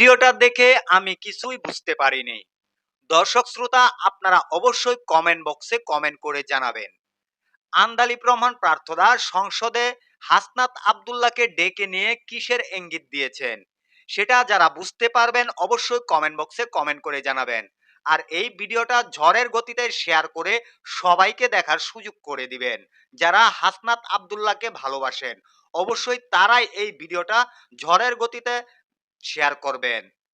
ভিডিওটা দেখে আমি কিছুই বুঝতে পারিনি। দর্শক শ্রোতা, আপনারা অবশ্যই কমেন্ট বক্সে কমেন্ট করে জানাবেন। আন্দালিব রহমান প্রার্থনা সংসদে হাসনাত আব্দুল্লাহকে ডেকে নিয়ে কিসের ইঙ্গিত দিয়েছেন, সেটা যারা বুঝতে পারবেন অবশ্যই কমেন্ট বক্সে কমেন্ট করে জানাবেন। আর এই ভিডিওটা ঝড়ের গতিতে শেয়ার করে সবাইকে দেখার সুযোগ করে দিবেন। যারা হাসনাত আব্দুল্লাহকে ভালোবাসেন অবশ্যই তারাই এই ভিডিওটা ঝড়ের গতিতে শেয়ার করবেন।